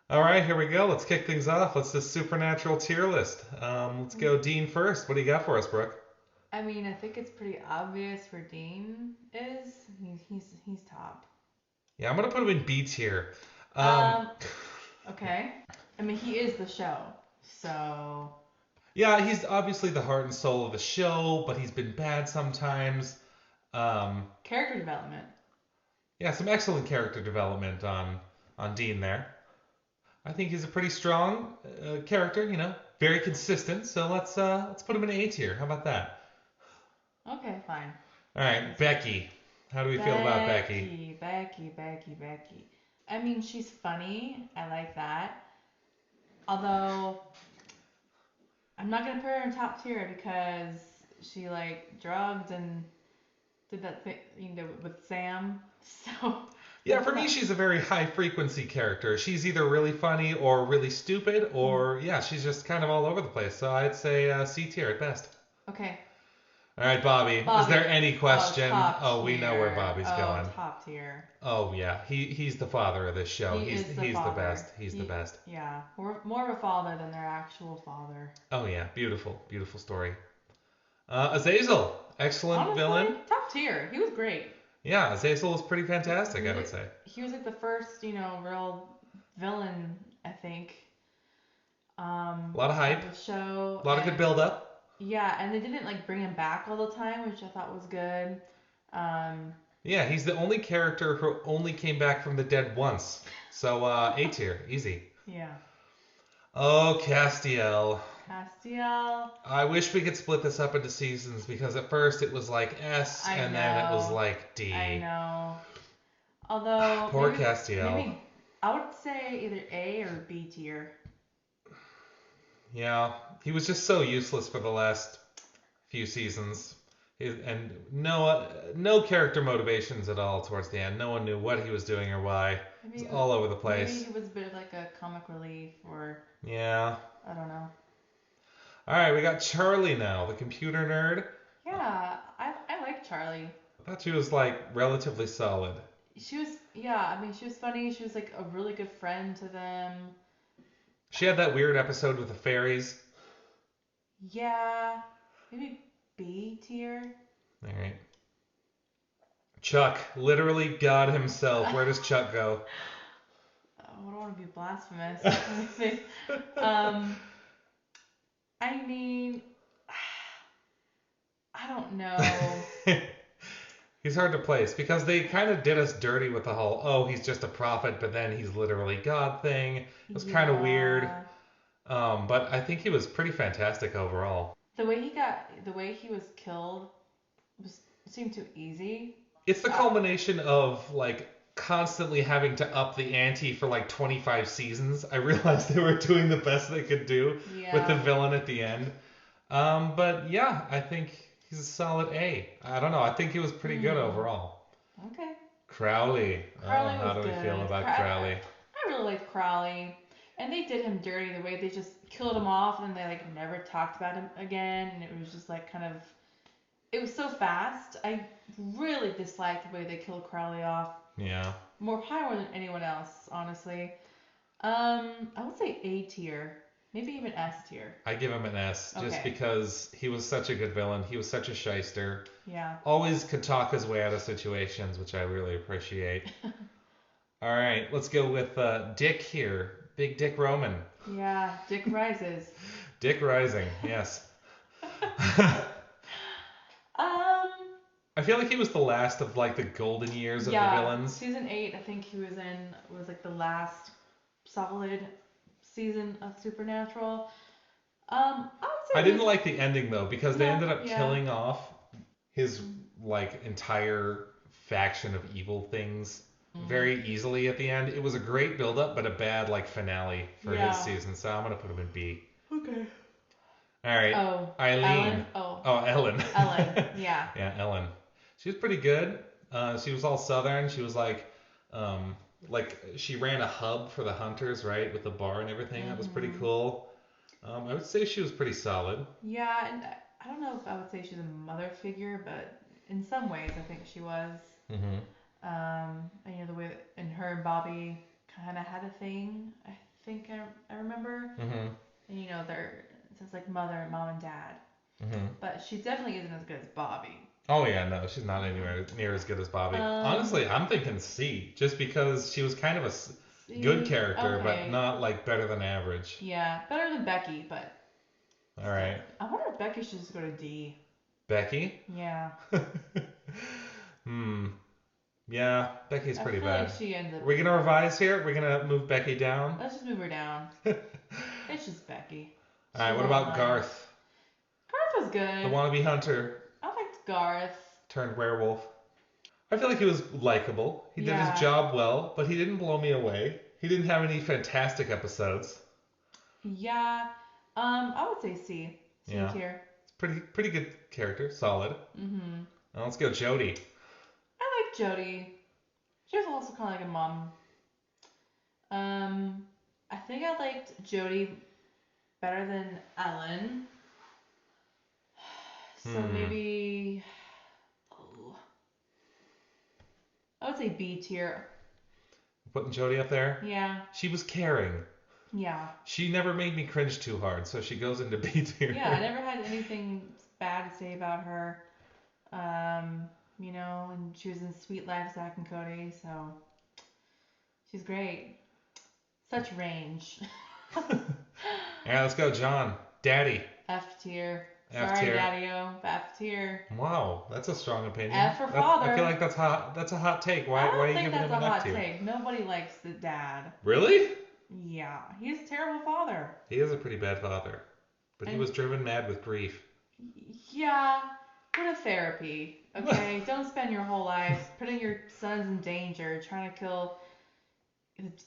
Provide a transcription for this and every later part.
All right, here we go. Let's kick things off. Let's just supernatural tier list. Let's go Dean first. What do you got for us, Brooke? I mean, I think it's pretty obvious where Dean is. He's top. Yeah, I'm gonna put him in B tier. Um, Um, okay. I mean, he is the show. So, yeah, he's obviously the heart and soul of the show, but he's been bad sometimes. Um, character development. yeah, some excellent character development on Dean there. I think he's a pretty strong character. Very consistent. So let's put him in A tier. How about that? Okay, fine. All right, That's Becky. How do we feel about Becky? Becky. I mean, she's funny. I like that. Although, I'm not gonna put her in top tier because she like drugged and did that thing, with Sam. So Yeah, that's for me, not. she's a very high frequency character. She's either really funny or really stupid, Mm, or yeah, she's just kind of all over the place. So I'd say C tier at best. okay, All right, Bobby. Is Bobby. there any Oh, question? top Oh, we know where tier. Bobby's Oh, going. top tier. Oh yeah, he's the father of this show. He He's is the he's the best. father. He's the best. Yeah, more of a father than their actual father. Oh yeah, beautiful, beautiful story. Azazel, excellent Honestly, villain. top tier. He was great. Yeah, Azazel is pretty He, fantastic, he, I would say. he was like the first, real villain, I think, A lot of of hype, the show. a lot of good And build up. yeah, and they didn't like bring him back all the time, which I thought was good. Um, Yeah, he's the only character who only came back from the dead once. So A tier, easy. yeah. Oh, Castiel. Castiel, I wish we could split this up into seasons because at first it was like S I and then it was know, like I D. know. Although Poor Castiel. maybe I would say either A or B tier. Yeah, he was just so useless for the last few seasons. And no character motivations at all towards the end. No one knew what he was doing or why. It was Maybe all over the maybe place. he was a bit of like a comic relief, or Yeah. I don't know. All right, we got Charlie now, the computer nerd. Yeah, I like Charlie. I thought she was like relatively solid. She was, yeah, I mean, she was funny. She was like a really good friend to them. She had that weird episode with the fairies. Yeah, maybe B tier. All right. Chuck, literally God himself. Where does I Chuck go? don't want to be blasphemous. Let me think. Um, I mean, I don't know. He's hard to place because they kind of did us dirty with the whole, oh, he's just a prophet, but then he's literally God thing. It was kind of weird. Yeah, But I think he was pretty fantastic overall. the way he was killed was seemed too easy. It's the Uh, culmination of like constantly having to up the ante for like 25 seasons. I realized they were doing the best they could do with the yeah. villain at the end. But yeah, I think he's a solid A. I don't know. I think he was pretty good Hmm. overall. Okay. Crowley. Oh, Crowley how was do we feel good. about Crowley? I really liked Crowley, and they did him dirty the way they just killed him off, and they like never talked about him again, and it was just like kind of it was so fast. I really disliked the way they killed Crowley off. Yeah. Probably more than anyone else, honestly. I would say A tier, maybe even S tier. I give him an S just Okay. because he was such a good villain. He was such a shyster. Yeah. Always could talk his way out of situations, which I really appreciate. All right, let's go with Dick here. Big Dick Roman. Yeah. Dick rises. Dick Rising, yes. um. I feel like he was the last of like the golden years of the Yeah. villains. Season 8, I think he was like the last solid season of Supernatural. I I would say didn't he's like the ending though because they no, ended up yeah. killing off his like entire faction of evil things Mm, very easily at the end. It was a great build up, but a bad like finale for his yeah. season. So I'm gonna put him in B. Okay. All right, Oh, Eileen. Ellen. Oh, Oh, Ellen. Ellen. Yeah. Yeah, Ellen. She was pretty good. She was all southern. She was um, like she ran a hub for the hunters, right, with the bar and everything. That was pretty Mhm. cool. I would say she was pretty solid. Yeah, and I don't know if I would say she's a mother figure, but in some ways I think she was. Hmm. And the way that and her and Bobby kind of had a thing, I think I remember. Mm-hmm. And they're it says like mother, mom, and dad. Mm-hmm. But she definitely isn't as good as Bobby. Oh yeah, no, she's not anywhere near as good as Bobby. Um, Honestly, I'm thinking C, just because she was kind of a good See, character, but okay, not like better than average. yeah, better than Becky, but All right, I wonder if Becky should just go to D. Becky. Yeah, Hmm. Yeah, Becky's I pretty feel bad. like she ends up. We're gonna revise here. We're gonna move Becky down. Let's just move her down. All It's just Becky. right. She's What all about mine. Garth, Garth was the good. wannabe hunter I liked Garth. turned werewolf? I feel like he was likable. He did Yeah. his job well, but he didn't blow me away. He didn't have any fantastic episodes. Yeah. I would say C. C Yeah. tier. It's pretty good character, solid. Mm-hmm. Now let's go Jody. I like Jody. She was also kind of like a mom. I think I liked Jody better than Ellen. So maybe, oh, I would say B tier. Putting Jody up there. Yeah, She was caring. yeah, She never made me cringe too hard, so she goes into B tier. yeah. I never had anything bad to say about her. And she was in Sweet Life, Zach and Cody, so she's great. Such range. Yeah, let's go John. Daddy. F tier. F Sorry, tier. Daddy-O, but F tier. Wow, that's a strong opinion. F for I father. feel like that's hot. That's a hot take. I Why don't are you think giving that's him a an F hot tier? take. Nobody likes the dad. Really? Yeah, he's a terrible father. He is a pretty bad father, but he And- was driven mad with grief. Yeah, go to therapy, okay? Don't spend your whole life putting your sons in danger, trying to kill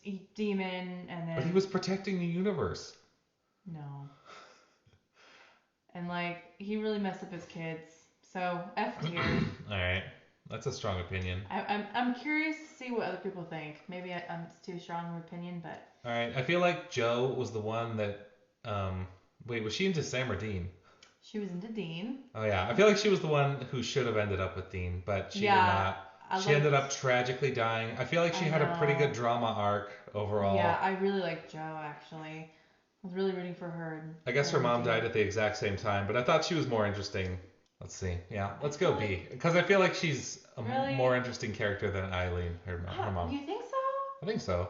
a demon, and then But he was protecting the universe. no. And he really messed up his kids. So F tier. All right, that's a strong opinion. I'm curious to see what other people think. Maybe I'm too strong of an opinion, but All right, I feel like Joe was the one that. Wait, was she into Sam or Dean? she was into Dean. Oh yeah, I feel like she was the one who should have ended up with Dean, but she did Yeah, not. She ended up tragically dying. I feel like she I had a pretty know. good drama arc overall. Yeah, I really like Joe actually. I was really rooting for her. I guess her and mom Dean. died at the exact same time, but I thought she was more interesting. Let's see. Yeah, let's go feel B. Because I feel like she's a Really? more interesting character than Eileen, her mom. You think so? I think so.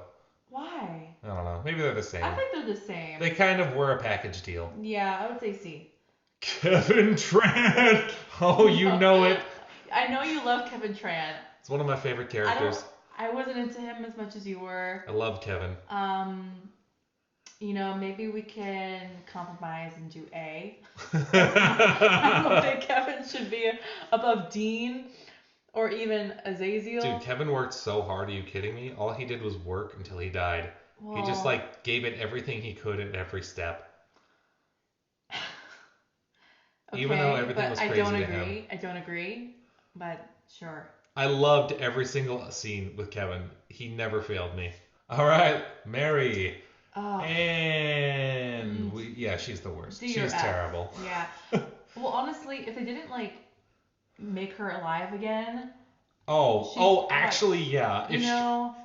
Why? I don't know. Maybe they're the same. I think they're the same. They kind of were a package deal. Yeah, I would say C. Kevin Tran! Oh, you know it. I know you love Kevin Tran. It's one of my favorite characters. I wasn't into him as much as you were. I love Kevin. Maybe we can compromise and do A. I don't think Kevin should be above Dean or even Azazel. Dude, Kevin worked so hard. Are you kidding me? All he did was work until he died. He just Well, gave it everything he could at every step. Even though everything but was I crazy don't to agree. him. I don't agree, but sure. I loved every single scene with Kevin. He never failed me. All right, Mary. Oh, And she's the worst. D or She's F. terrible. Yeah. Well, honestly, if they didn't make her alive again, Actually, yeah. you know,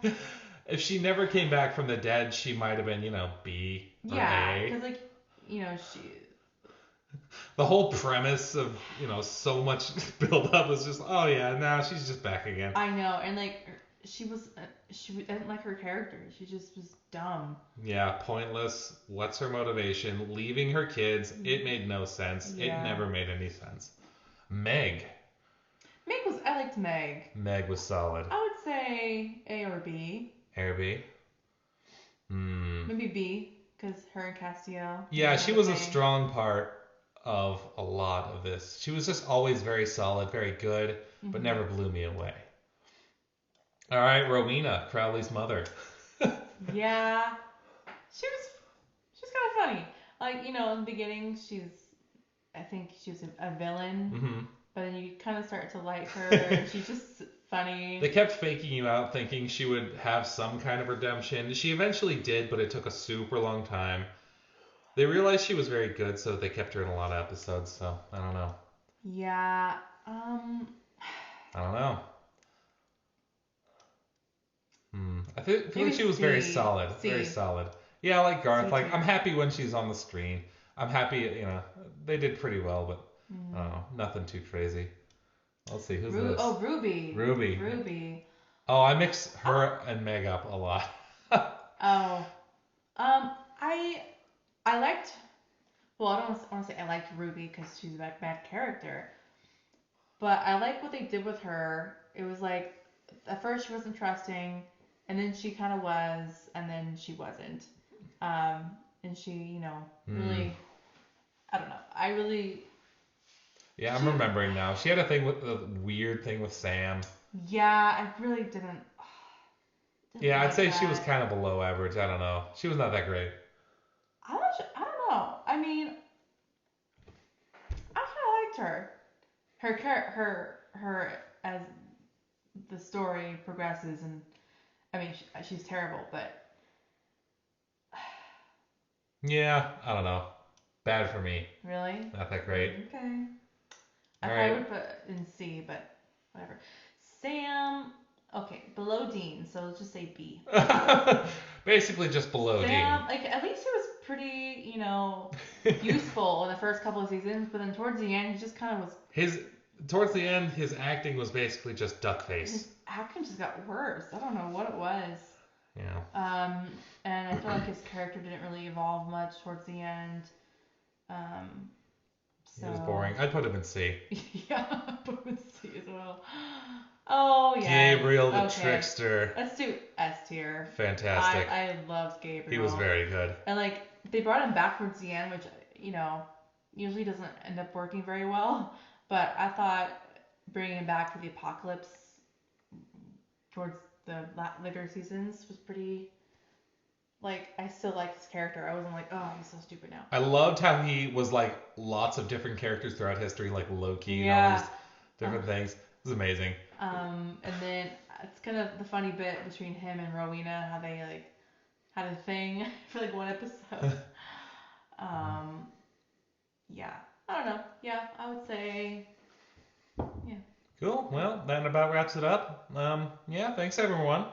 If she never came back from the dead, she might have been, B or yeah, A. because she. The whole premise of, so much build up is just, oh yeah, now she's just back again. I know, and she didn't like her character. She just was dumb. Yeah, pointless. What's her motivation? Leaving her kids. It made no sense. Yeah. It never made any sense. Meg. I liked Meg. Meg was solid. I would say A or B. A or B? Maybe B, because her and Castiel. Yeah, she was a thing. strong part of a lot of this. She was just always very solid, very good, but never blew me away. All right, Rowena, Crowley's mother. Yeah, she's kind of funny. In the beginning, I think she was a villain, Mm-hmm. but then you kind of start to like her. And she's just funny. They kept faking you out, thinking she would have some kind of redemption. She eventually did, but it took a super long time. They realized she was very good, so they kept her in a lot of episodes. So I don't know. Yeah. I don't know. I feel like she was very C. solid. C. Very solid. Yeah, like Garth. C Like I'm tier. happy when she's on the screen. I'm happy, they did pretty well, but I don't Mm. know, nothing too crazy. Let's see, who's Ru- this? oh, Ruby. Ruby. Ruby. Oh, I mix Uh, her and Meg up a lot. oh. Um, I I liked. Well, I don't want to say I liked Ruby because she's a bad character, but I like what they did with her. It was like at first she wasn't trusting, and then she kind of was, and then she wasn't. And she, Hmm. really, I don't know. I really, Yeah, I'm she, remembering now. She had a thing with the weird thing with Sam. yeah, I really didn't Yeah, I'd like say she was that. kind of below average. I don't know. She was not that great. I don't know. I mean, I kind of liked her. Her as the story progresses, and I mean, she's terrible, but Yeah, I don't know. Bad for me. really, Not that great. okay. I All probably right. would put in C, but whatever. Sam, okay, below Dean, so let's just say B. Basically just below Dean. Sam, like at least he was pretty, useful in the first couple of seasons, but then towards the end, he just kind of was. His Towards the end, his acting was basically just duck His face. acting just got worse. I don't know what it was. Yeah. Um, and I feel like his character didn't really evolve much towards the end. Um, He was so boring. I'd put him in C. yeah, but with C as well. Oh yes. Gabriel the Okay. Trickster. Let's do S tier. Fantastic. I loved He was Gabriel. very good. And like they brought him back towards the end, which usually doesn't end up working very well. But I thought bringing him back for the apocalypse towards the later seasons was pretty. Like I still liked his character. I wasn't like, oh, he's so stupid now. I loved how he was like lots of different characters throughout history, like Loki and all these Yeah. Uh, different things. It was amazing. and then it's kind of the funny bit between him and Rowena, how they like had a thing for like one episode. Um, yeah. I don't know. Yeah, I would say, yeah. Cool. Well, that about wraps it up. Yeah, thanks everyone.